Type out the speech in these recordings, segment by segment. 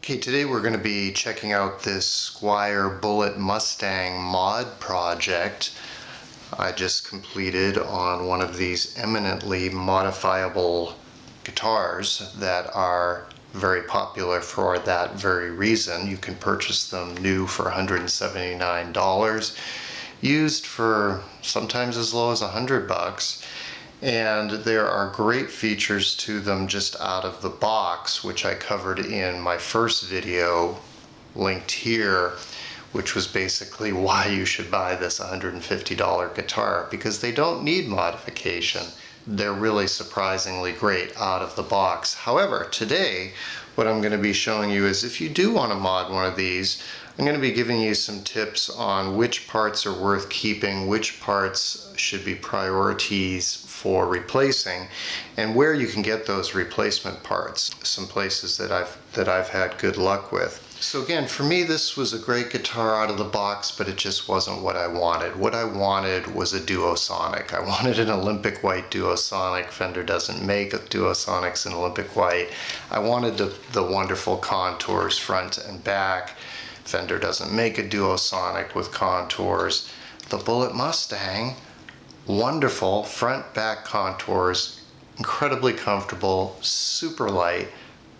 Okay, today we're going to be checking out this Squier Bullet Mustang mod project I just completed on one of these eminently modifiable guitars that are very popular for that very reason. You can purchase them new for $179, used for sometimes as low as $100. And there are great features to them just out of the box, which I covered in my first video linked here, which was basically why you should buy this $150 guitar, because they don't need modification. They're really surprisingly great out of the box. However, today what I'm going to be showing you is if you do want to mod one of these, I'm going to be giving you some tips on which parts are worth keeping, which parts should be priorities for replacing, and where you can get those replacement parts. Some places that I've had good luck with. So again, for me this was a great guitar out of the box, but it just wasn't what I wanted. What I wanted was a Duosonic. I wanted an Olympic white Duosonic. Fender doesn't make Duosonics in Olympic white. I wanted the wonderful contours front and back. Fender doesn't make a Duosonic with contours. The Bullet Mustang, wonderful front back contours, incredibly comfortable, super light,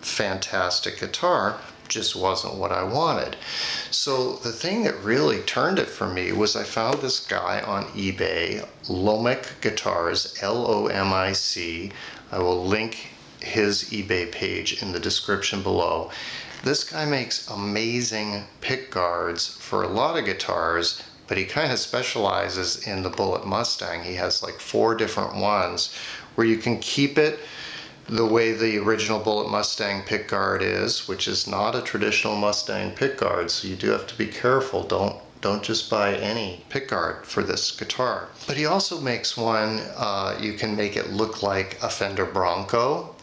fantastic guitar, just wasn't what I wanted. So the thing that really turned it for me was I found this guy on eBay, Lomic Guitars, L-O-M-I-C. I will link his eBay page in the description below. This guy makes amazing pickguards for a lot of guitars, but he kind of specializes in the Bullet Mustang. He has like 4 different ones where you can keep it the way the original Bullet Mustang pickguard is, which is not a traditional Mustang pickguard, so you do have to be careful. Don't just buy any pickguard for this guitar. But he also makes one, you can make it look like a Fender Bronco,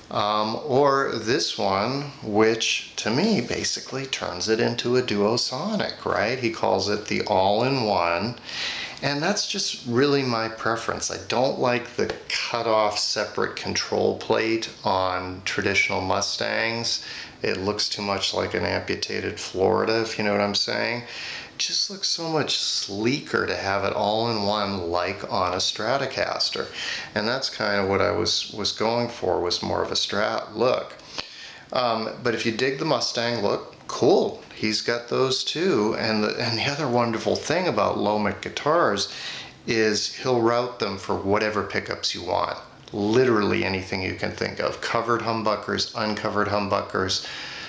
or this one, which to me basically turns it into a Duosonic, right? He calls it the all-in-one, and that's just really my preference. I don't like the cut-off separate control plate on traditional Mustangs. It looks too much like an amputated Florida, if you know what I'm saying. It just looks so much sleeker to have it all in one, like on a Stratocaster. And that's kind of what I was going for, was more of a Strat look. But if you dig the Mustang look, cool, he's got those too. And the other wonderful thing about Lomic guitars is he'll route them for whatever pickups you want. Literally anything you can think of. Covered humbuckers, uncovered humbuckers,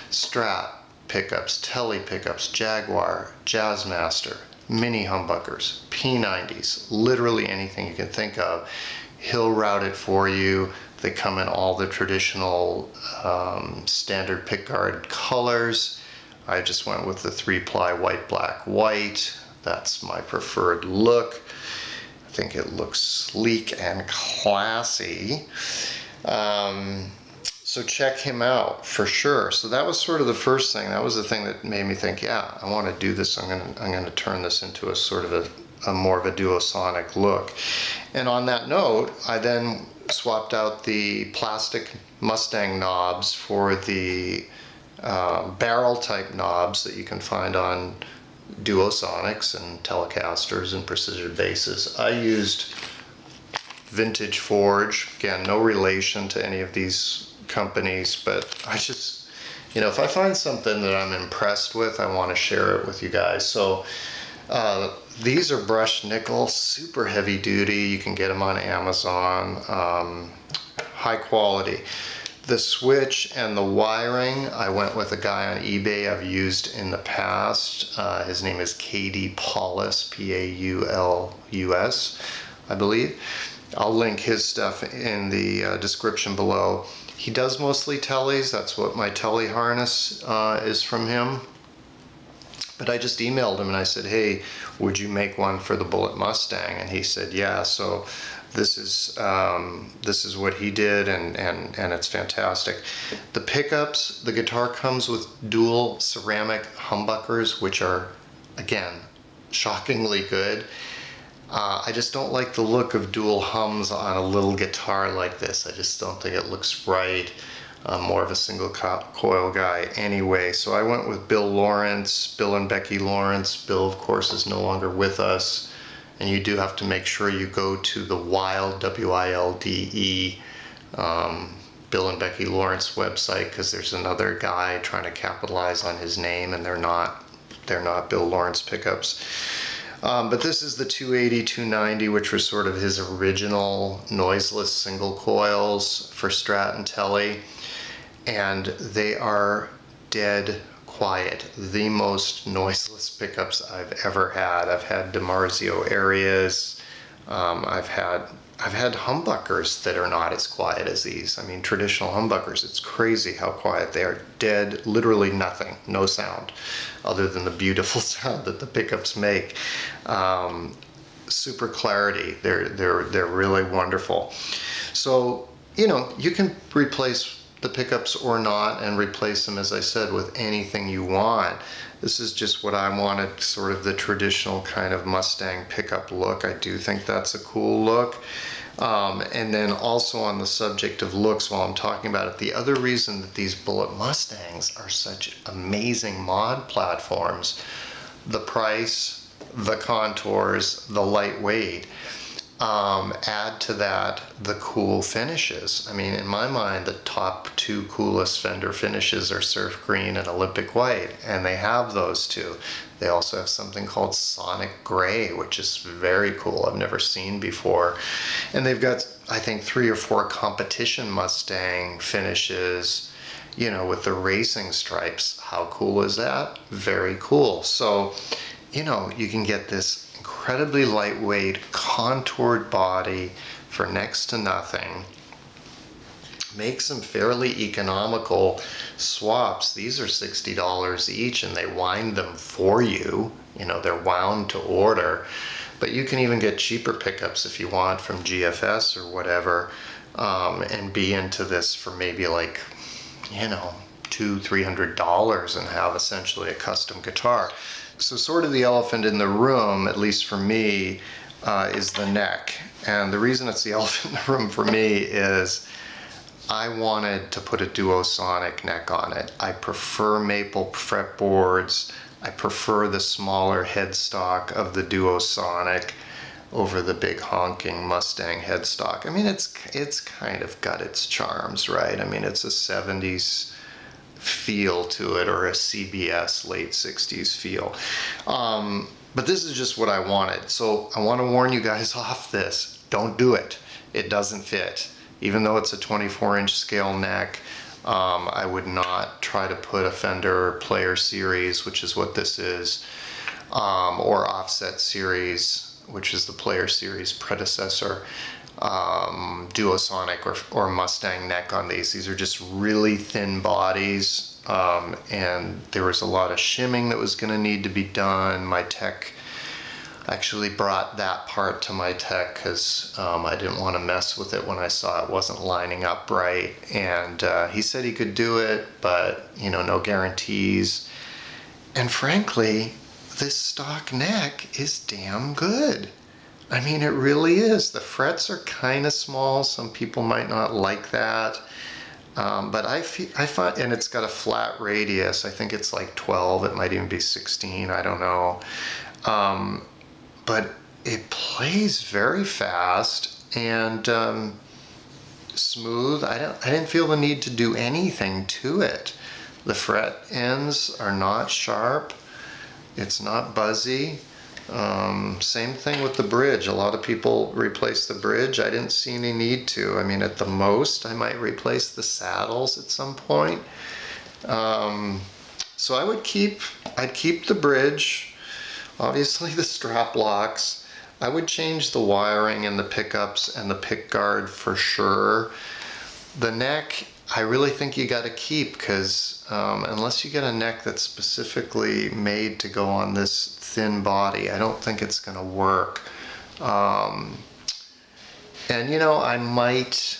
Strat pickups, Tele pickups, Jaguar, Jazzmaster, mini humbuckers, P90s, literally anything you can think of. He'll route it for you. They come in all the traditional standard pickguard colors. I just went with the 3-ply white, black, white. That's my preferred look. I think it looks sleek and classy. So check him out for sure. So that was sort of the first thing. That was the thing that made me think, yeah, I want to do this. I'm going to turn this into a sort of a more of a Duosonic look. And on that note, I then swapped out the plastic Mustang knobs for the barrel type knobs that you can find on Duosonics and Telecasters and Precision Basses. I used Vintage Forge, again, no relation to any of these companies, but I just, you know, if I find something that I'm impressed with, I want to share it with you guys. So these are brushed nickel, super heavy duty. You can get them on Amazon, high quality. The switch and the wiring, I went with a guy on eBay I've used in the past. His name is KD Paulus, P-A-U-L-U-S, I believe. I'll link his stuff in the description below. He does mostly Teles. That's what my Tele harness is from him. But I just emailed him and I said, hey, would you make one for the Bullet Mustang? And he said, yeah. So this is what he did, and it's fantastic. The pickups, the guitar comes with dual ceramic humbuckers, which are, again, shockingly good. I just don't like the look of dual hums on a little guitar like this. I just don't think it looks right. I'm more of a single coil guy anyway. So I went with Bill Lawrence, Bill and Becky Lawrence. Bill, of course, is no longer with us. And you do have to make sure you go to the Wilde, W-I-L-D-E, Bill and Becky Lawrence website, because there's another guy trying to capitalize on his name, and they're not Bill Lawrence pickups. But this is the 280, 290, which was sort of his original noiseless single coils for Strat and Telly. And they are dead quiet. The most noiseless pickups I've ever had. I've had DiMarzio areas. I've had humbuckers that are not as quiet as these. I mean, traditional humbuckers, it's crazy how quiet they are. Dead, literally nothing, no sound, other than the beautiful sound that the pickups make. Super clarity, they're really wonderful. So, you know, you can replace the pickups or not, and replace them, as I said, with anything you want. This is just what I wanted, sort of the traditional kind of Mustang pickup look. I do think that's a cool look. And then also on the subject of looks, while I'm talking about it, the other reason that these Bullet Mustangs are such amazing mod platforms, the price, the contours, the lightweight, add to that the cool finishes. I mean, in my mind, the top two coolest Fender finishes are Surf Green and Olympic White, and they have those two. They also have something called Sonic Gray, which is very cool. I've never seen before. And they've got, I think, 3 or 4 competition Mustang finishes, you know, with the racing stripes. How cool is that? Very cool. So, you know, you can get this incredibly lightweight, contoured body for next to nothing. Make some fairly economical swaps. These are $60 each, and they wind them for you. You know, they're wound to order. But you can even get cheaper pickups if you want from GFS or whatever, and be into this for maybe like, you know, $200-300 and have essentially a custom guitar. So sort of the elephant in the room, at least for me, is the neck. And the reason it's the elephant in the room for me is I wanted to put a Duosonic neck on it. I prefer maple fretboards. I prefer the smaller headstock of the Duosonic over the big honking Mustang headstock. I mean, it's kind of got its charms, right? I mean, it's a 70s feel to it, or a CBS late 60s feel. But this is just what I wanted. So I want to warn you guys off this. Don't do it. It doesn't fit. Even though it's a 24-inch scale neck, I would not try to put a Fender Player Series, which is what this is, or Offset Series, which is the Player Series predecessor, Duosonic or Mustang neck on these. These are just really thin bodies, and there was a lot of shimming that was going to need to be done. My tech actually brought that part to my tech because I didn't want to mess with it when I saw it wasn't lining up right, and he said he could do it, but you know, no guarantees. And frankly, this stock neck is damn good. I mean, it really is. The frets are kind of small. Some people might not like that. But I find, and it's got a flat radius. I think it's like 12. It might even be 16. I don't know. But it plays very fast and smooth. I didn't feel the need to do anything to it. The fret ends are not sharp. It's not buzzy. Same thing with the bridge. A lot of people replace the bridge. I didn't see any need to. I mean, at the most, I might replace the saddles at some point. So I'd keep the bridge, obviously the strap locks. I would change the wiring and the pickups and the pick guard for sure. The neck, I really think you got to keep, because unless you get a neck that's specifically made to go on this thin body, I don't think it's going to work. And you know, I might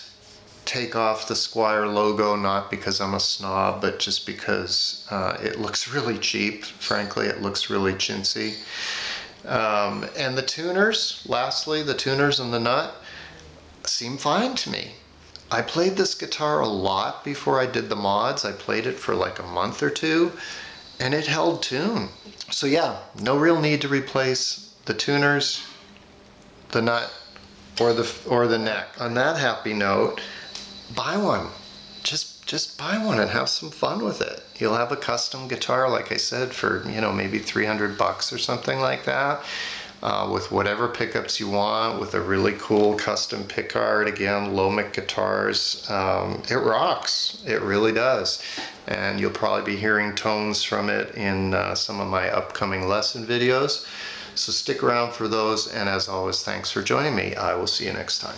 take off the Squier logo, not because I'm a snob, but just because it looks really cheap. Frankly, it looks really chintzy. And the tuners, lastly, the tuners and the nut seem fine to me. I played this guitar a lot before I did the mods. I played it for like a month or two, and it held tune. So yeah, no real need to replace the tuners, the nut, or the neck. On that happy note, buy one. Just buy one and have some fun with it. You'll have a custom guitar, like I said, for, you know, maybe 300 bucks or something like that, with whatever pickups you want, with a really cool custom pickguard. Again, Lomic guitars. It rocks. It really does. And you'll probably be hearing tones from it in some of my upcoming lesson videos. So stick around for those, and as always, thanks for joining me. I will see you next time.